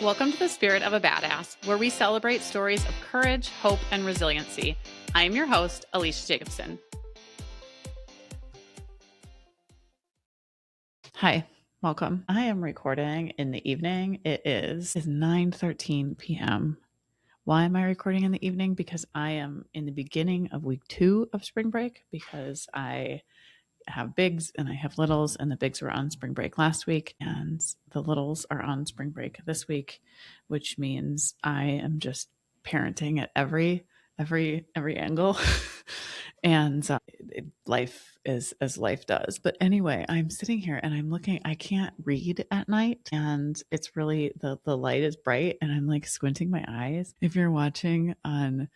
Welcome to the Spirit of a Badass, where we celebrate stories of courage, hope, and resiliency. I am your host, Alecia Jacobson. Hi, welcome. I am recording in the evening. It is 9:13 p.m. Why am I recording in the evening? Because I am in the beginning of week 2 of spring break, because I have bigs and I have littles, and the bigs were on spring break last week and the littles are on spring break this week, which means I am just parenting at every angle. And life is as life does. But anyway, I'm sitting here and I'm looking, I can't read at night, and it's really the light is bright and I'm like squinting my eyes. If you're watching on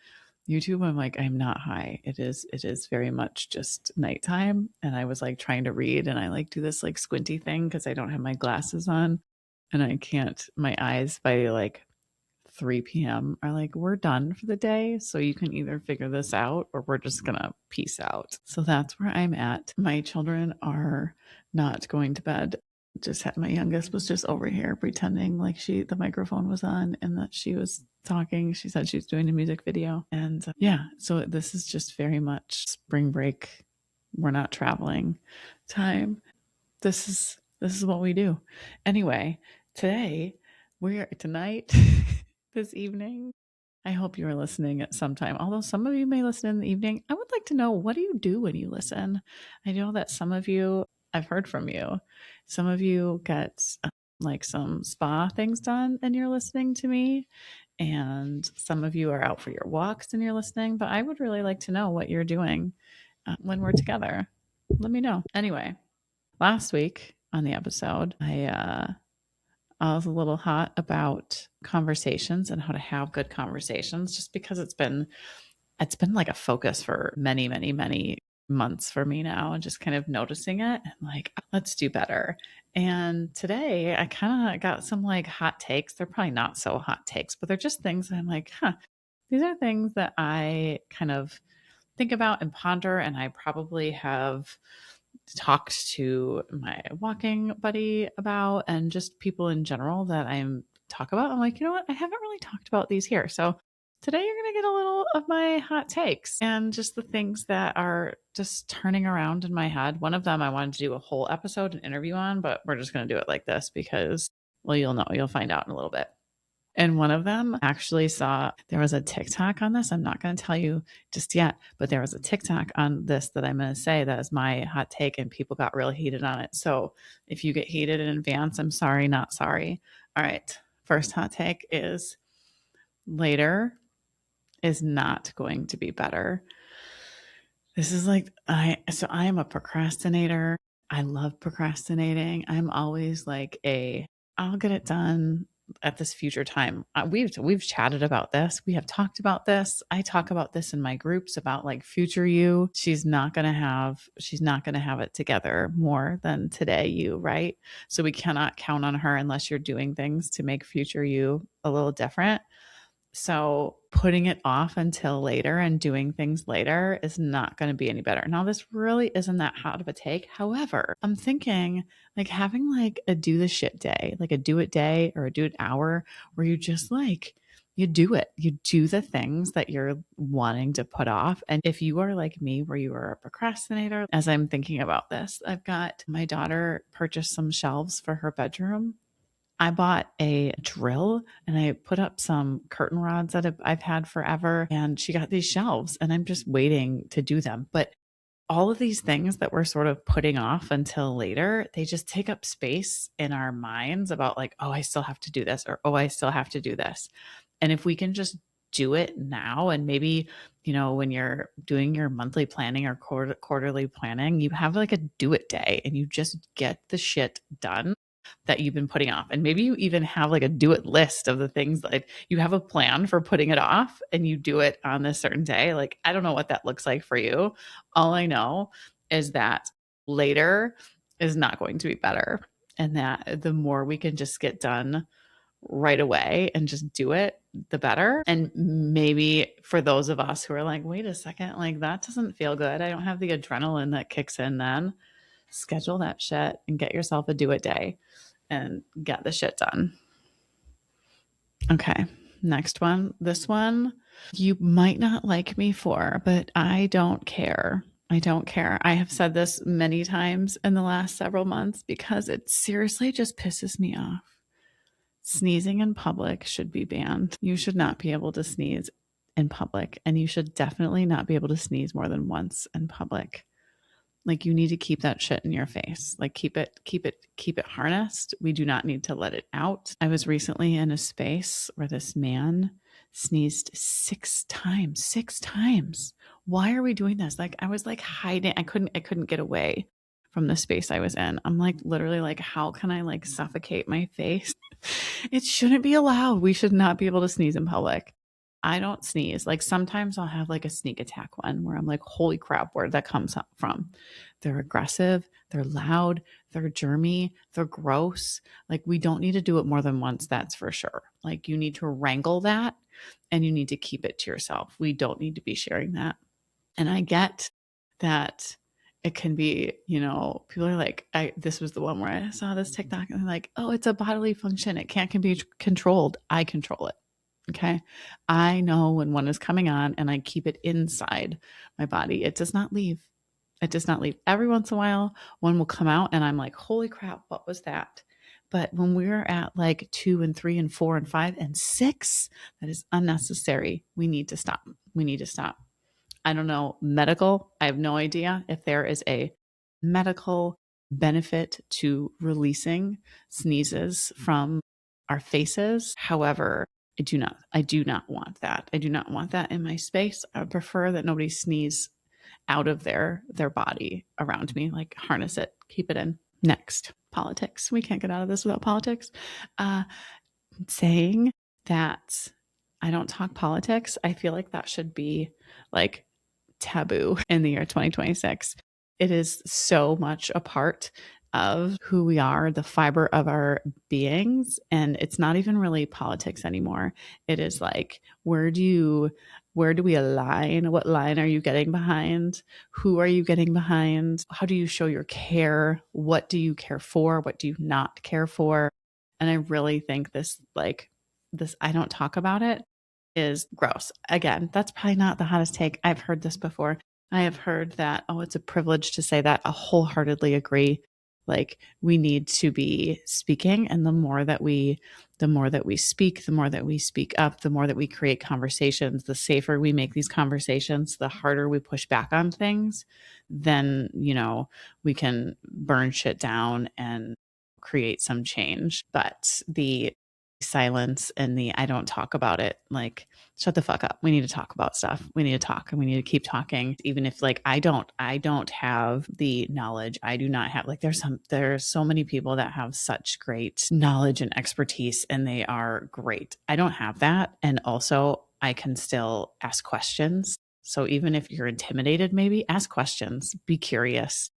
YouTube, I'm like, I'm not high. It is very much just nighttime. And I was like trying to read, and I like do this like squinty thing because I don't have my glasses on, and I can't, my eyes by like 3 p.m. are like, we're done for the day. So you can either figure this out or we're just gonna peace out. So that's where I'm at. My children are not going to bed. Just had, my youngest was just over here pretending like the microphone was on and that she was talking. She said she was doing a music video. And yeah, so this is just very much spring break. We're not traveling time. This is what we do. Anyway, tonight, this evening, I hope you are listening at some time. Although some of you may listen in the evening, I would like to know, what do you do when you listen? I know that some of you, I've heard from you, some of you get like some spa things done and you're listening to me. And some of you are out for your walks and you're listening. But I would really like to know what you're doing when we're together. Let me know. Anyway, last week on the episode, I was a little hot about conversations and how to have good conversations, just because it's been like a focus for many months for me now, and just kind of noticing it and like, let's do better. And today I kind of got some like hot takes. They're probably not so hot takes, but they're just things that I'm like, these are things that I kind of think about and ponder, and I probably have talked to my walking buddy about, and just people in general that I'm talk about. I'm like, you know what? I haven't really talked about these here. So today you're going to get a little of my hot takes and just the things that are just turning around in my head. One of them I wanted to do a whole episode, an interview on, but we're just going to do it like this because, well, you'll find out in a little bit. And one of them actually saw, there was a TikTok on this. I'm not going to tell you just yet, but there was a TikTok on this that I'm going to say that is my hot take, and people got real heated on it. So if you get heated in advance, I'm sorry, not sorry. All right. First hot take is, later is not going to be better. This is like, I am a procrastinator. I love procrastinating. I'm always like I'll get it done at this future time. We've chatted about this. We have talked about this. I talk about this in my groups about like future you. She's not going to have it together more than today you, right? So we cannot count on her unless you're doing things to make future you a little different. So putting it off until later and doing things later is not going to be any better. Now, this really isn't that hot of a take. However, I'm thinking like having like a do the shit day, like a do it day or a do it hour, where you just like, you do it. You do the things that you're wanting to put off. And if you are like me, where you are a procrastinator, as I'm thinking about this, I've got my daughter purchased some shelves for her bedroom. I bought a drill and I put up some curtain rods that I've had forever. And she got these shelves and I'm just waiting to do them. But all of these things that we're sort of putting off until later, they just take up space in our minds about like, oh, I still have to do this, or oh, I still have to do this. And if we can just do it now, and maybe, when you're doing your monthly planning or quarterly planning, you have like a do it day and you just get the shit done that you've been putting off. And maybe you even have like a do it list of the things, like you have a plan for putting it off and you do it on this certain day. Like, I don't know what that looks like for you. All I know is that later is not going to be better. And that the more we can just get done right away and just do it, the better. And maybe for those of us who are like, wait a second, like that doesn't feel good, I don't have the adrenaline that kicks in then, schedule that shit and get yourself a do it day and get the shit done. Okay. Next one. This one you might not like me for, but I don't care. I don't care. I have said this many times in the last several months because it seriously just pisses me off. Sneezing in public should be banned. You should not be able to sneeze in public, and you should definitely not be able to sneeze more than once in public. Like, you need to keep that shit in your face. Like, keep it harnessed. We do not need to let it out. I was recently in a space where this man sneezed 6 times. 6 times. Why are we doing this? Like, I was like hiding. I couldn't get away from the space I was in. I'm like literally like, how can I like suffocate my face? It shouldn't be allowed. We should not be able to sneeze in public. I don't sneeze. Like, sometimes I'll have like a sneak attack one where I'm like, holy crap, where did that come from? They're aggressive, they're loud, they're germy, they're gross. Like, we don't need to do it more than once, that's for sure. Like, you need to wrangle that and you need to keep it to yourself. We don't need to be sharing that. And I get that it can be, people are like, this was the one where I saw this TikTok and they're like, oh, it's a bodily function. It can't can be controlled. I control it. Okay. I know when one is coming on and I keep it inside my body. It does not leave. It does not leave. Every once in a while, one will come out and I'm like, holy crap, what was that? But when we're at like 2 and 3 and 4 and 5 and 6, that is unnecessary. We need to stop. We need to stop. I don't know, medical. I have no idea if there is a medical benefit to releasing sneezes from our faces. However, I do not want that. I do not want that in my space. I would prefer that nobody sneeze out of their body around me. Like, harness it, keep it in. Next, politics. We can't get out of this without politics. Saying that I don't talk politics, I feel like that should be like taboo in the year 2026. It is so much a part of who we are, the fiber of our beings. And it's not even really politics anymore. It is like, where do we align? What line are you getting behind? Who are you getting behind? How do you show your care? What do you care for? What do you not care for? And I really think this, I don't talk about it, is gross. Again, that's probably not the hottest take. I've heard this before. I have heard that, oh, it's a privilege to say that. I wholeheartedly agree. Like, we need to be speaking, and the more that we speak, the more that we speak up, the more that we create conversations, the safer we make these conversations, the harder we push back on things, then, we can burn shit down and create some change. But the silence and the I don't talk about it, like, shut the fuck up. We need to talk about stuff. We need to talk and we need to keep talking. Even if like I don't have the knowledge. I do not have, like, there's so many people that have such great knowledge and expertise and they are great. I don't have that. And also I can still ask questions. So even if you're intimidated, maybe ask questions, be curious,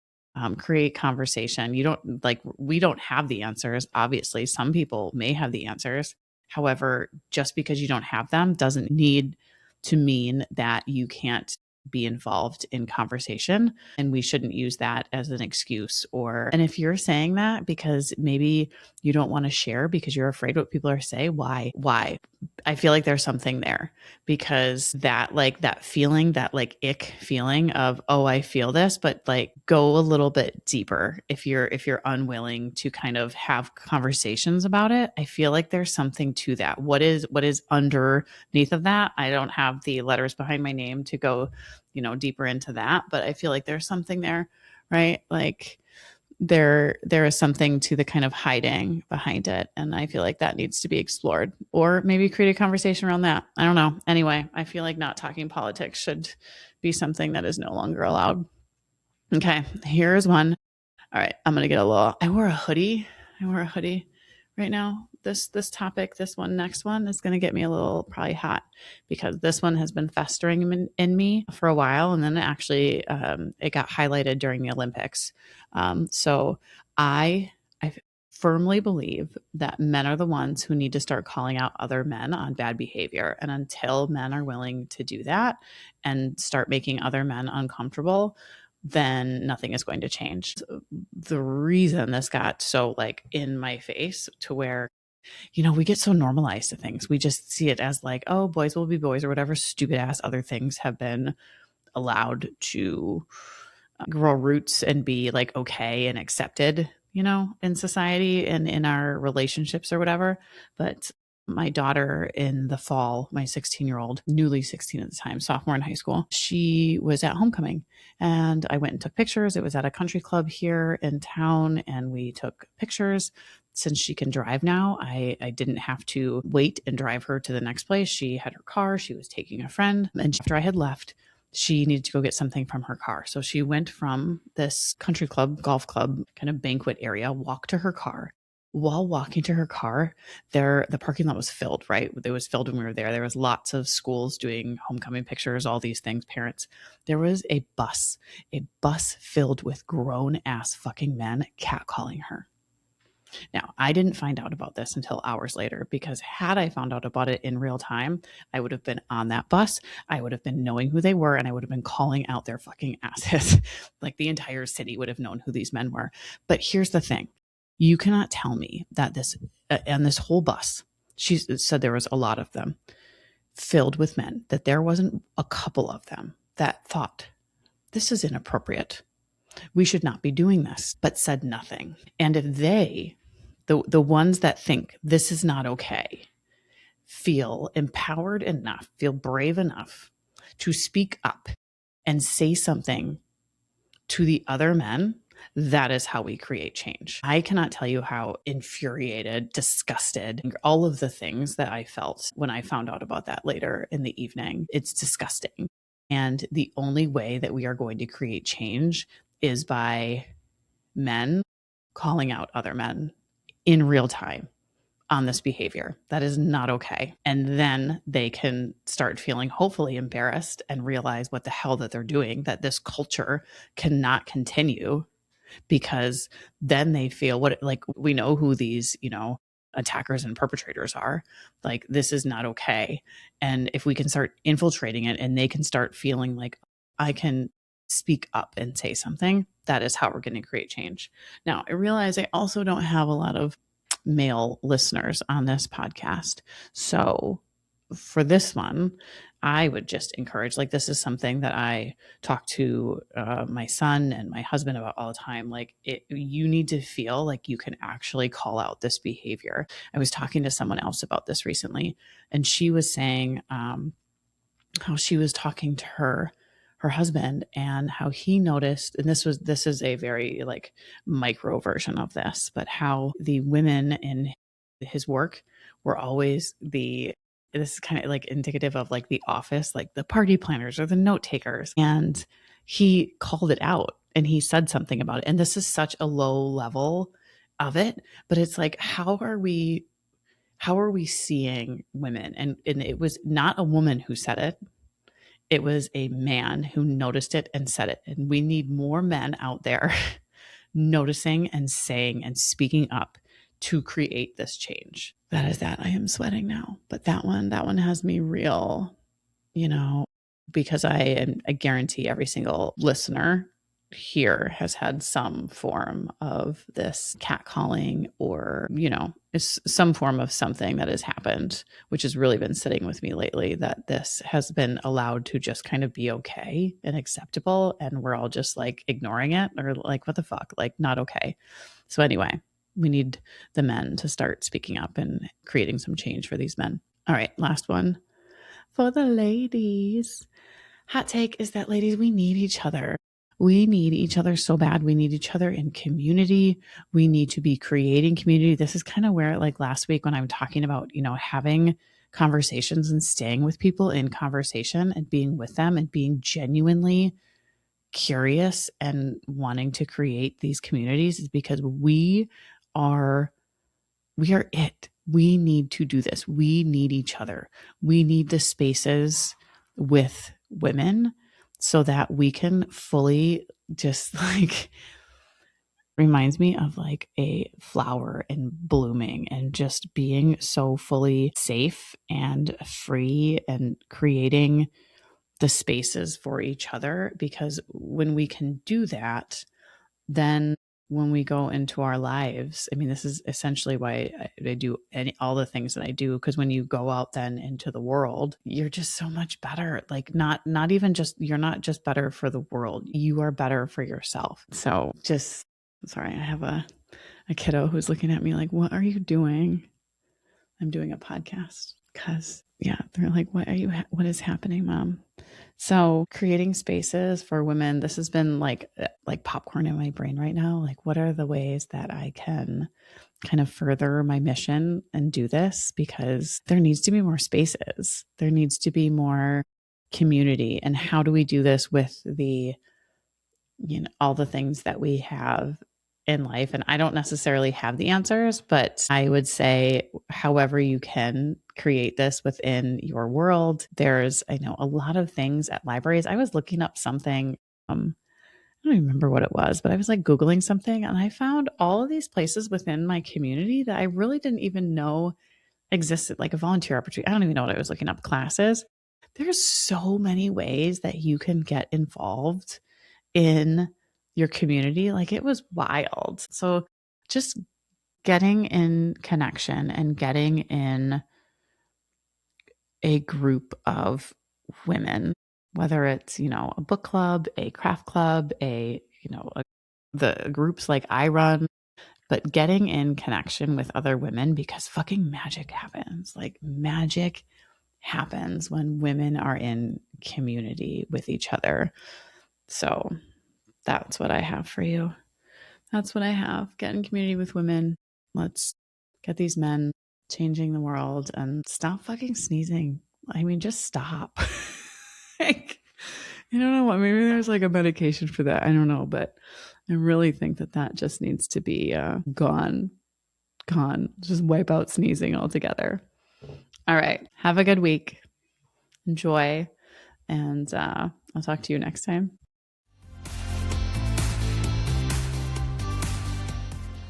create conversation. We don't have the answers. Obviously, some people may have the answers. However, just because you don't have them doesn't need to mean that you can't be involved in conversation. And we shouldn't use that as an excuse. And if you're saying that because maybe you don't want to share because you're afraid what people are saying, why? I feel like there's something there, because that feeling, that like ick feeling of, oh, I feel this, but like, go a little bit deeper. If you're unwilling to kind of have conversations about it, I feel like there's something to that. What is underneath of that? I don't have the letters behind my name to go, deeper into that, but I feel like there's something there, right? Like, there is something to the kind of hiding behind it, and I feel like that needs to be explored, or maybe create a conversation around that. I don't know. Anyway, I feel like not talking politics should be something that is no longer allowed. Okay, here's one. All right, I'm gonna get a little. I wore a hoodie right now. This topic, this one, next one is gonna get me a little probably hot, because this one has been festering in me for a while, and then it got highlighted during the Olympics. So I firmly believe that men are the ones who need to start calling out other men on bad behavior, and until men are willing to do that and start making other men uncomfortable, then nothing is going to change. The reason this got so like in my face to where we get so normalized to things. We just see it as like, oh, boys will be boys or whatever stupid ass other things have been allowed to grow roots and be like okay and accepted, in society and in our relationships or whatever. But my daughter in the fall, my 16-year-old, newly 16 at the time, sophomore in high school, she was at homecoming and I went and took pictures. It was at a country club here in town and we took pictures. Since she can drive now, I didn't have to wait and drive her to the next place. She had her car. She was taking a friend. And after I had left, she needed to go get something from her car. So she went from this country club, golf club, kind of banquet area, walked to her car. While walking to her car, the parking lot was filled, right? It was filled when we were there. There was lots of schools doing homecoming pictures, all these things, parents. There was a bus filled with grown ass fucking men catcalling her. Now, I didn't find out about this until hours later because had I found out about it in real time, I would have been on that bus. I would have been knowing who they were and I would have been calling out their fucking asses. Like the entire city would have known who these men were. But here's the thing. You cannot tell me that and this whole bus, she said there was a lot of them filled with men, that there wasn't a couple of them that thought, this is inappropriate. We should not be doing this, but said nothing. And if the ones that think this is not okay, feel empowered enough, feel brave enough to speak up and say something to the other men, that is how we create change. I cannot tell you how infuriated, disgusted, all of the things that I felt when I found out about that later in the evening. It's disgusting. And the only way that we are going to create change is by men calling out other men in real time on this behavior. That is not okay. And then they can start feeling hopefully embarrassed and realize what the hell that they're doing, that this culture cannot continue, because then they feel like we know who these, attackers and perpetrators are. Like, this is not okay. And if we can start infiltrating it and they can start feeling like I can speak up and say something, that is how we're going to create change. Now, I realize I also don't have a lot of male listeners on this podcast. So for this one, I would just encourage, like, this is something that I talk to my son and my husband about all the time. Like, you need to feel like you can actually call out this behavior. I was talking to someone else about this recently, and she was saying how she was talking to her husband and how he noticed, and this is a very like micro version of this, but how the women in his work were always this is kind of like indicative of like the office, like the party planners or the note takers. And he called it out and he said something about it. And this is such a low level of it, but it's like, how are we seeing women? And it was not a woman who said it. It was a man who noticed it and said it. And we need more men out there noticing and saying and speaking up to create this change. That is that. I am sweating now. But that one has me real, because I guarantee every single listener here has had some form of this catcalling or, it's some form of something that has happened, which has really been sitting with me lately, that this has been allowed to just kind of be okay and acceptable. And we're all just like ignoring it or like, what the fuck, like not okay. So anyway, we need the men to start speaking up and creating some change for these men. All right, last one for the ladies. Hot take is that, ladies, we need each other. We need each other so bad. We need each other in community. We need to be creating community. This is kind of where, like last week when I'm talking about, having conversations and staying with people in conversation and being with them and being genuinely curious and wanting to create these communities, is because we are it. We need to do this. We need each other. We need the spaces with women so that we can fully just like, reminds me of like a flower and blooming and just being so fully safe and free and creating the spaces for each other. Because when we can do that, then when we go into our lives. I mean, this is essentially why I do all the things that I do, because when you go out then into the world, you're just so much better. Like not even just, you're not just better for the world, you are better for yourself. So just, sorry, I have a kiddo who's looking at me like, what are you doing? I'm doing a podcast. Because yeah, they're like, what is happening, Mom? So creating spaces for women, this has been like popcorn in my brain right now. Like, what are the ways that I can kind of further my mission and do this? Because there needs to be more spaces. There needs to be more community. And how do we do this with the, all the things that we have in life? And I don't necessarily have the answers, but I would say however you can create this within your world. I know a lot of things at libraries. I was looking up something, I don't even remember what it was, but I was like Googling something and I found all of these places within my community that I really didn't even know existed, like a volunteer opportunity. I don't even know what I was looking up, classes. There's so many ways that you can get involved in your community. Like, it was wild. So just getting in connection and getting in a group of women, whether it's, a book club, a craft club, the groups like I run, but getting in connection with other women, because fucking magic happens. Like, magic happens when women are in community with each other. So that's what I have for you. That's what I have. Get in community with women. Let's get these men changing the world and stop fucking sneezing. I mean, just stop. Like, I don't know what, maybe there's like a medication for that. I don't know, but I really think that just needs to be gone. Just wipe out sneezing altogether. All right. Have a good week. Enjoy. And I'll talk to you next time.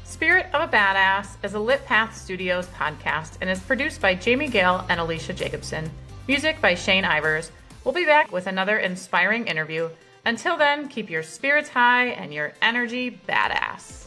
Spirit of a Badass is a Lit Path Studios podcast and is produced by Jamie Gale and Alecia Jacobson. Music by Shane Ivers. We'll be back with another inspiring interview. Until then, keep your spirits high and your energy badass.